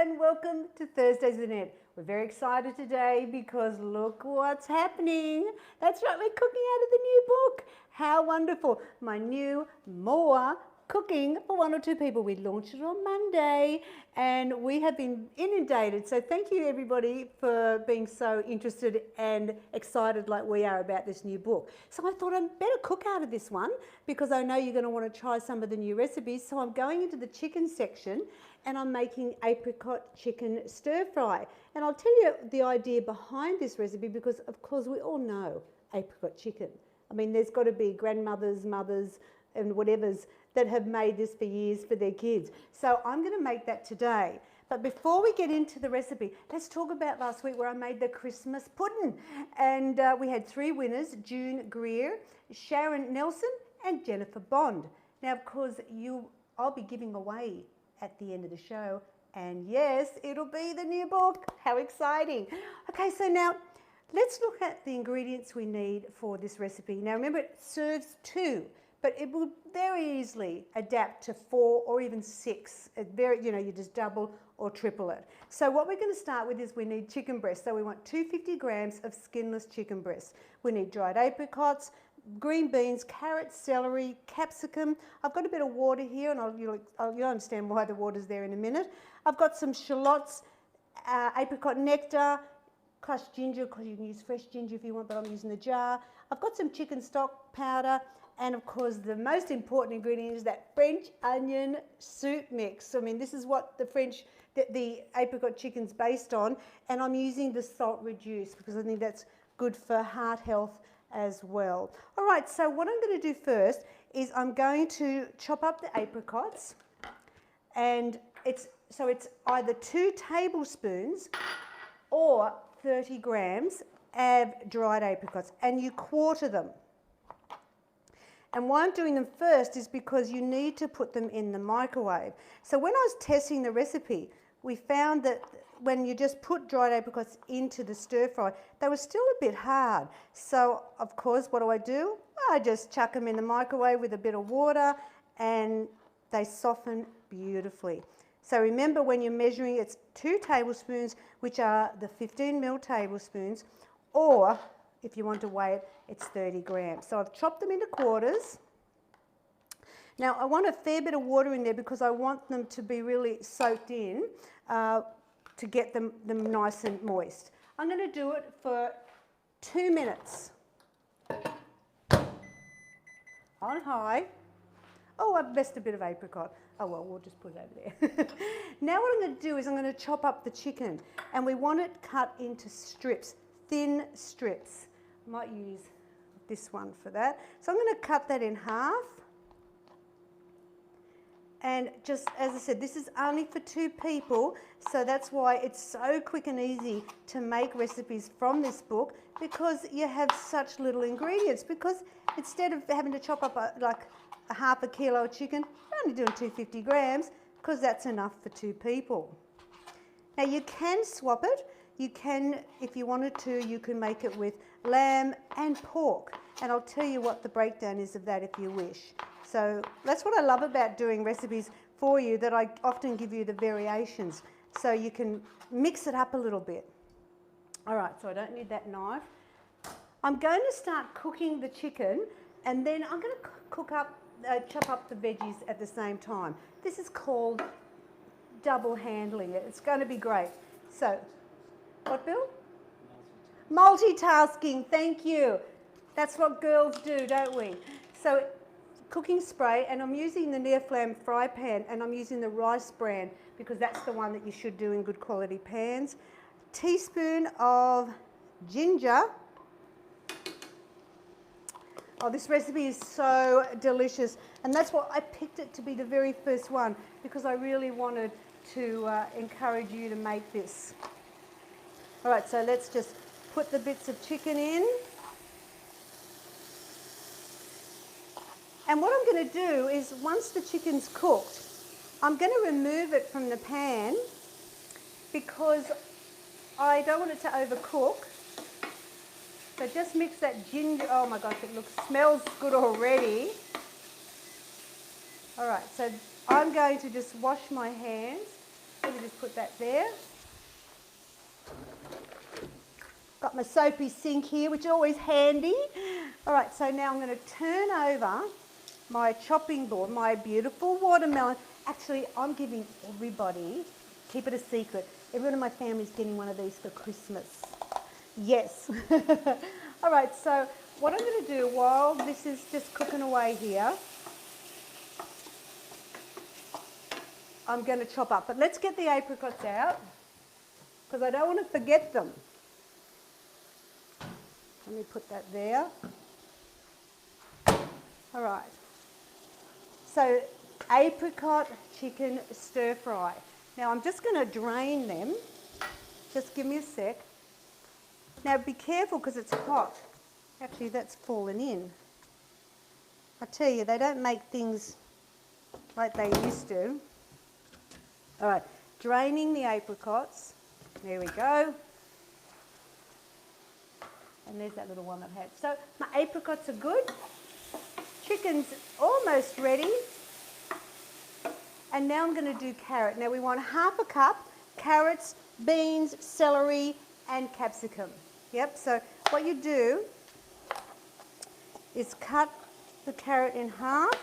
and welcome to Thursdays with Annette. We're very excited today because look what's happening. That's right, we're cooking out of the new book. How wonderful. My new More Cooking for One or Two People. We launched it on Monday and we have been inundated. So thank you everybody for being so interested and excited like we are about this new book. So I thought I'd better cook out of this one because I know you're going to want to try some of the new recipes. So I'm going into the chicken section and I'm making Apricot Chicken Stir Fry. And I'll tell you the idea behind this recipe because of course we all know apricot chicken. I mean, there's got to be grandmothers, mothers and whatevers that have made this for years for their kids. So I'm going to make that today. But before we get into the recipe, let's talk about last week where I made the Christmas pudding. And we had three winners, June Greer, Sharon Nelson and Jennifer Bond. Now, of course, I'll be giving away at the end of the show. And yes, it'll be the new book. How exciting. Okay, so now let's look at the ingredients we need for this recipe. Now remember, it serves two, but it will very easily adapt to 4 or even 6. You just double or triple it. So what we're going to start with is we need chicken breast. So we want 250 grams of skinless chicken breast. We need dried apricots, green beans, carrots, celery, capsicum. I've got a bit of water here and you'll understand why the water's there in a minute. I've got some shallots, apricot nectar, crushed ginger, because you can use fresh ginger if you want, but I'm using the jar. I've got some chicken stock powder, and of course the most important ingredient is that French onion soup mix. I mean, this is what the apricot chicken's based on, and I'm using the salt reduced because I think that's good for heart health as well. All right, so what I'm going to do first is I'm going to chop up the apricots, and it's either 2 tablespoons or 30 grams of dried apricots, and you quarter them. And why I'm doing them first is because you need to put them in the microwave. So when I was testing the recipe, we found that when you just put dried apricots into the stir fry, they were still a bit hard. So of course, what do? I just chuck them in the microwave with a bit of water and they soften beautifully. So remember, when you're measuring, it's 2 tablespoons, which are the 15 ml tablespoons, or if you want to weigh it, it's 30 grams. So I've chopped them into quarters. Now I want a fair bit of water in there because I want them to be really soaked in to get them nice and moist. I'm going to do it for 2 minutes. On high. Oh, I've messed a bit of apricot. Oh well, we'll just put it over there. Now what I'm going to do is I'm going to chop up the chicken, and we want it cut into strips, thin strips. I might use this one for that. So I'm going to cut that in half. And just as I said, this is only for 2 people, so that's why it's so quick and easy to make recipes from this book, because you have such little ingredients. Because instead of having to chop up like a half a kilo of chicken, you're only doing 250 grams because that's enough for 2 people. Now you can swap it. You can, if you wanted to, you can make it with lamb and pork. And I'll tell you what the breakdown is of that if you wish. So that's what I love about doing recipes for you, that I often give you the variations so you can mix it up a little bit. All right, so I don't need that knife. I'm going to start cooking the chicken, and then I'm going to chop up the veggies at the same time. This is called double handling it. It's going to be great. So, what, Bill? Multitasking, thank you. That's what girls do, don't we? So, cooking spray, and I'm using the Neoflam fry pan, and I'm using the rice brand because that's the one that you should do in good quality pans. Teaspoon of ginger. Oh, this recipe is so delicious, and that's why I picked it to be the very first one, because I really wanted to encourage you to make this. All right, so let's just put the bits of chicken in. And what I'm going to do is, once the chicken's cooked, I'm going to remove it from the pan because I don't want it to overcook. So just mix that ginger. Oh my gosh, smells good already. All right, so I'm going to just wash my hands Let me just put that there. Got my soapy sink here, which is always handy. All right, so now I'm going to turn over my chopping board, my beautiful watermelon. Actually, I'm giving everybody, keep it a secret, everyone in my family is getting one of these for Christmas. Yes. All right, so what I'm going to do while this is just cooking away here, I'm going to chop up. But let's get the apricots out because I don't want to forget them. Let me put that there. All right. So, apricot chicken stir fry. Now I'm just going to drain them. Just give me a sec. Now be careful because it's hot. Actually, that's fallen in. I tell you, they don't make things like they used to. All right, draining the apricots. There we go. And there's that little one I've had. So my apricots are good. Chicken's almost ready. And now I'm going to do carrot. Now we want half a cup, carrots, beans, celery, and capsicum. Yep, so what you do is cut the carrot in half.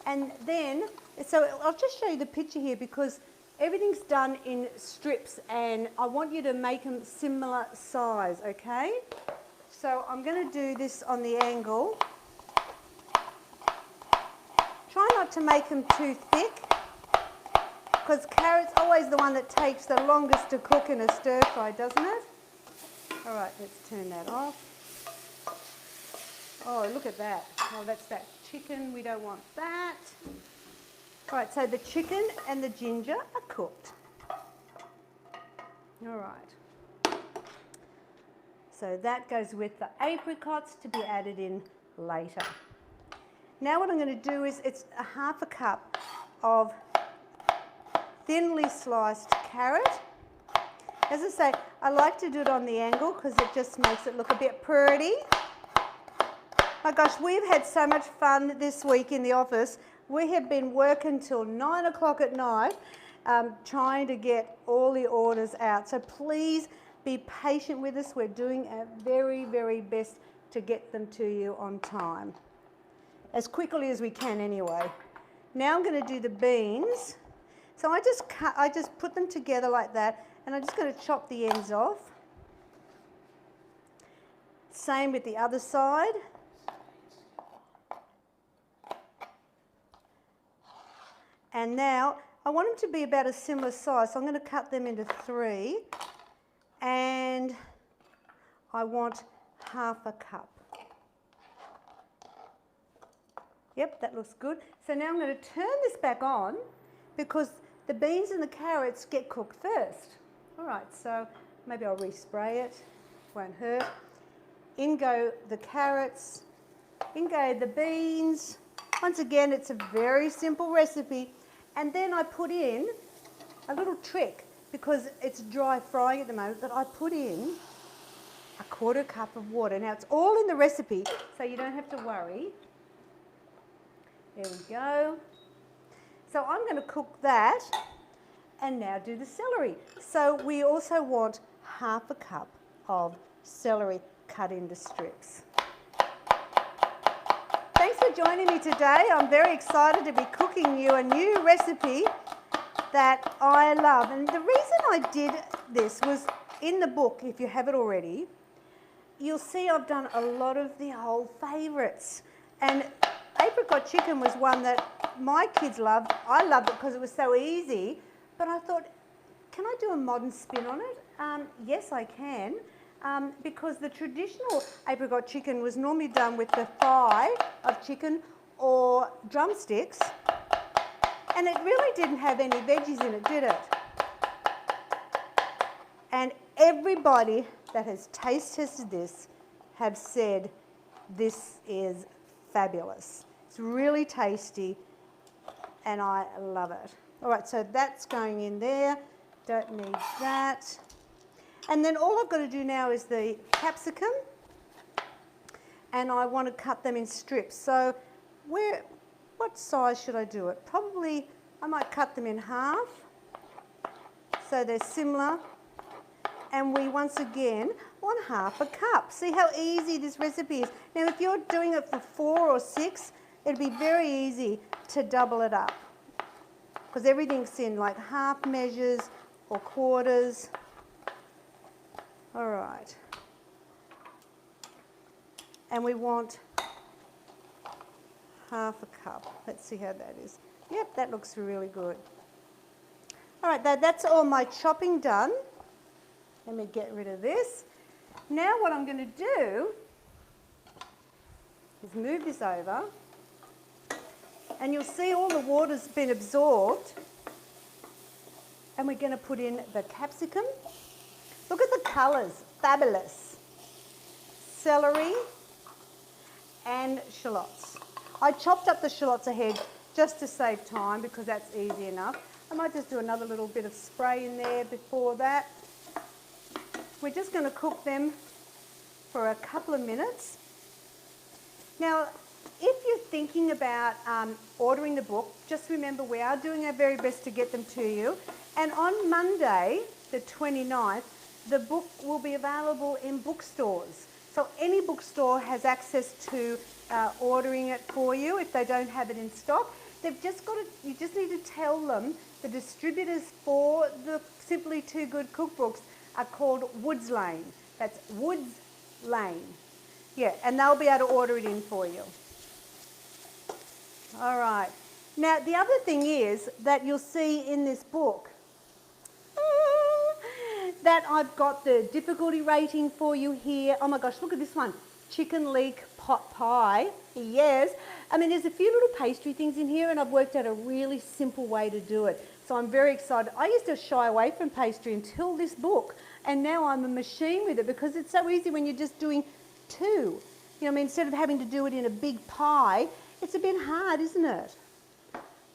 And then, so I'll just show you the picture here because everything's done in strips and I want you to make them similar size, okay? So I'm going to do this on the angle. Try not to make them too thick because carrot's always the one that takes the longest to cook in a stir fry, doesn't it? All right, let's turn that off. Oh, look at that. Oh, that's that chicken. We don't want that. All right, so the chicken and the ginger are cooked. All right. So that goes with the apricots to be added in later. Now what I'm going to do is it's a half a cup of thinly sliced carrot. As I say, I like to do it on the angle because it just makes it look a bit pretty. My gosh, we've had so much fun this week in the office. We have been working till 9 o'clock at night trying to get all the orders out. So please be patient with us. We're doing our very, very best to get them to you on time. As quickly as we can anyway. Now I'm going to do the beans. So I just put them together like that and I'm just going to chop the ends off. Same with the other side. And now I want them to be about a similar size, so I'm going to cut them into 3 and I want half a cup. Yep, that looks good. So now I'm going to turn this back on because the beans and the carrots get cooked first. All right, so maybe I'll respray it, won't hurt. In go the carrots, in go the beans. Once again, it's a very simple recipe. And then I put in a little trick because it's dry frying at the moment, but I put in a 1/4 cup of water. Now it's all in the recipe, so you don't have to worry. There we go. So I'm going to cook that and now do the celery. So we also want half a cup of celery cut into strips. Thanks for joining me today. I'm very excited to be cooking you a new recipe that I love. And the reason I did this was in the book, if you have it already, you'll see I've done a lot of the old favourites. And apricot chicken was one that my kids loved. I loved it because it was so easy. But I thought, can I do a modern spin on it? Yes, I can. Because the traditional apricot chicken was normally done with the thigh of chicken or drumsticks, and it really didn't have any veggies in it, did it? And everybody that has taste tested this have said this is fabulous. It's really tasty and I love it. All right, so that's going in there. Don't need that. And then all I've got to do now is the capsicum, and I want to cut them in strips. So what size should I do it? Probably I might cut them in half so they're similar. And we once again want half a cup. See how easy this recipe is. Now if you're doing it for 4 or 6, it'd be very easy to double it up because everything's in like half measures or quarters. All right. And we want half a cup. Let's see how that is. Yep, that looks really good. All right, that's all my chopping done. Let me get rid of this. Now what I'm going to do is move this over, and you'll see all the water's been absorbed, and we're going to put in the capsicum. Look at the colours, fabulous. Celery and shallots. I chopped up the shallots ahead just to save time because that's easy enough. I might just do another little bit of spray in there before that. We're just going to cook them for a couple of minutes. Now, if you're thinking about ordering the book, just remember we are doing our very best to get them to you. And on Monday, the 29th, the book will be available in bookstores. So any bookstore has access to ordering it for you if they don't have it in stock. They've just got to, you just need to tell them the distributors for the Simply Too Good cookbooks are called Woods Lane. That's Woods Lane. Yeah, and they'll be able to order it in for you. All right. Now, the other thing is that you'll see in this book that I've got the difficulty rating for you here. Oh my gosh, look at this one. Chicken leek pot pie. Yes. I mean, there's a few little pastry things in here, and I've worked out a really simple way to do it. So I'm very excited. I used to shy away from pastry until this book, and now I'm a machine with it because it's so easy when you're just doing 2. You know what I mean? Instead of having to do it in a big pie, it's a bit hard, isn't it?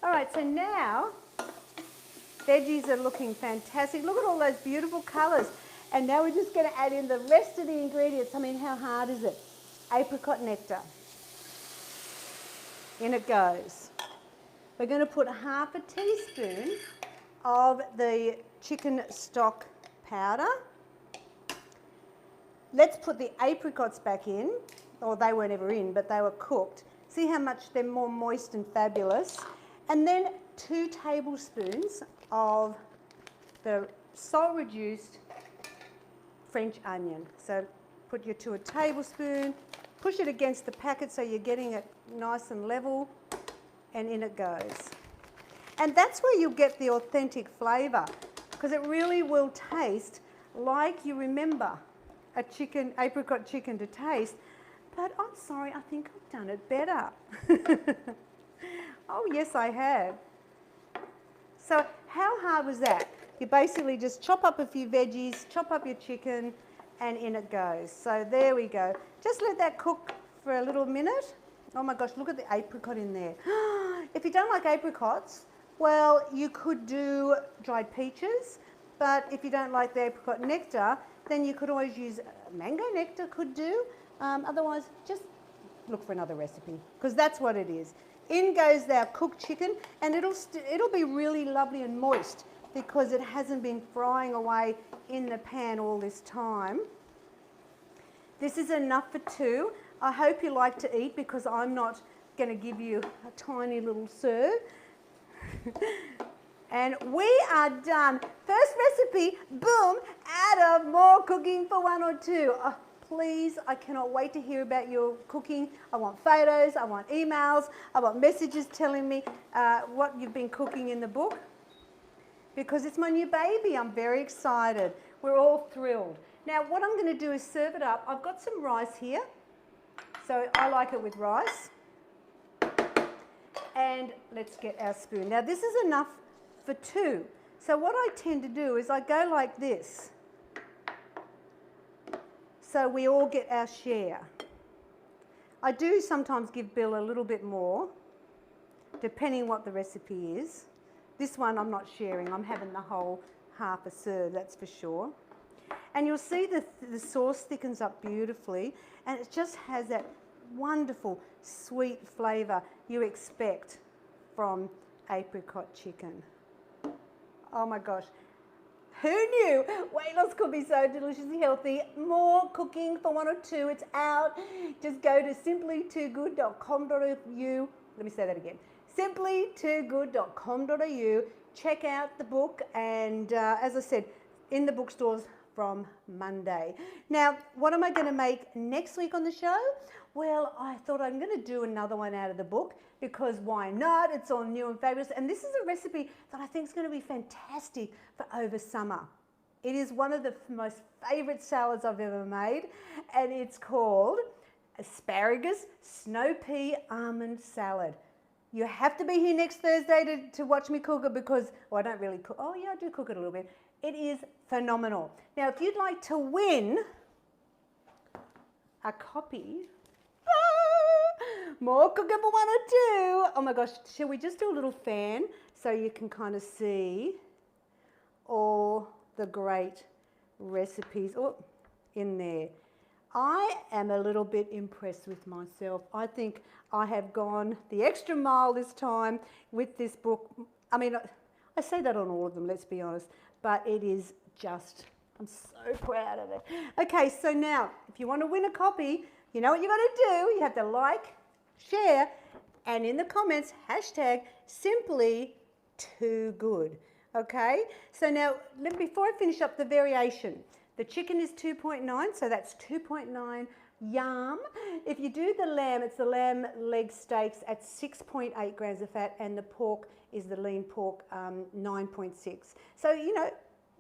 All right, so now veggies are looking fantastic. Look at all those beautiful colours. And now we're just going to add in the rest of the ingredients. I mean, how hard is it? Apricot nectar. In it goes. We're going to put half a teaspoon of the chicken stock powder. Let's put the apricots back in. Or they weren't ever in, but they were cooked. See how much they're more moist and fabulous. And then 2 tablespoons of the salt-reduced French onion. So put your 2 a tablespoon, push it against the packet so you're getting it nice and level, and in it goes. And that's where you'll get the authentic flavour, because it really will taste like you remember a apricot chicken to taste. But I'm sorry, I think I've done it better. Oh yes, I have. So how hard was that? You basically just chop up a few veggies, chop up your chicken, and in it goes. So there we go. Just let that cook for a little minute. Oh my gosh, look at the apricot in there. If you don't like apricots, well, you could do dried peaches, but if you don't like the apricot nectar, then you could always use mango nectar could do. Otherwise, just look for another recipe, because that's what it is. In goes our cooked chicken, and it'll be really lovely and moist because it hasn't been frying away in the pan all this time. This is enough for 2. I hope you like to eat, because I'm not going to give you a tiny little serve. And we are done. First recipe, boom, out of more cooking for 1 or 2. Oh, please, I cannot wait to hear about your cooking. I want photos, I want emails, I want messages telling me what you've been cooking in the book, because it's my new baby. I'm very excited. We're all thrilled. Now what I'm going to do is serve it up. I've got some rice here, so I like it with rice. And let's get our spoon. Now this is enough for 2. So what I tend to do is I go like this, so we all get our share. I do sometimes give Bill a little bit more, depending what the recipe is. This one I'm not sharing. I'm having the whole half a serve, that's for sure. And you'll see the sauce thickens up beautifully, and it just has that wonderful sweet flavour you expect from apricot chicken. Oh my gosh. Who knew weight loss could be so deliciously healthy? More cooking for one or two. It's out. Just go to simplytoogood.com.au. Let me say that again. Simplytoogood.com.au. Check out the book, and as I said, in the bookstores from Monday. Now, what am I going to make next week on the show? Well, I thought I'm going to do another one out of the book, because why not? It's all new and fabulous. And this is a recipe that I think is going to be fantastic for over summer. It is one of the most favorite salads I've ever made, and it's called asparagus snow pea almond salad. You have to be here next Thursday to watch me cook it, because, well, I don't really cook. Oh yeah, I do cook it a little bit. It is phenomenal. Now, if you'd like to win a copy, more cooking for one or two. Oh my gosh, shall we just do a little fan so you can kind of see all the great recipes in there. I am a little bit impressed with myself. I think I have gone the extra mile this time with this book. I mean, I say that on all of them, let's be honest, but it is just, I'm so proud of it. Okay, so now, if you want to win a copy, you know what you got to do. You have to like, share, and in the comments, hashtag simplytoogood. Okay, so now, before I finish up the variation, the chicken is 2.9, so that's 2.9 yum. If you do the lamb, it's the lamb leg steaks at 6.8 grams of fat, and the pork is the lean pork, 9.6. So, you know,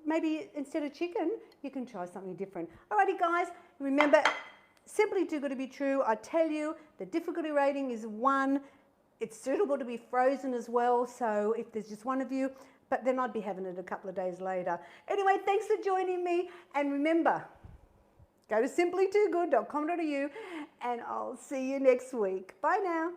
maybe instead of chicken, you can try something different. Alrighty guys, remember, simply too good to be true. I tell you, the difficulty rating is 1. It's suitable to be frozen as well, so if there's just one of you, but then I'd be having it a couple of days later. Anyway, thanks for joining me, and remember, go to simplytoogood.com.au, and I'll see you next week. Bye now.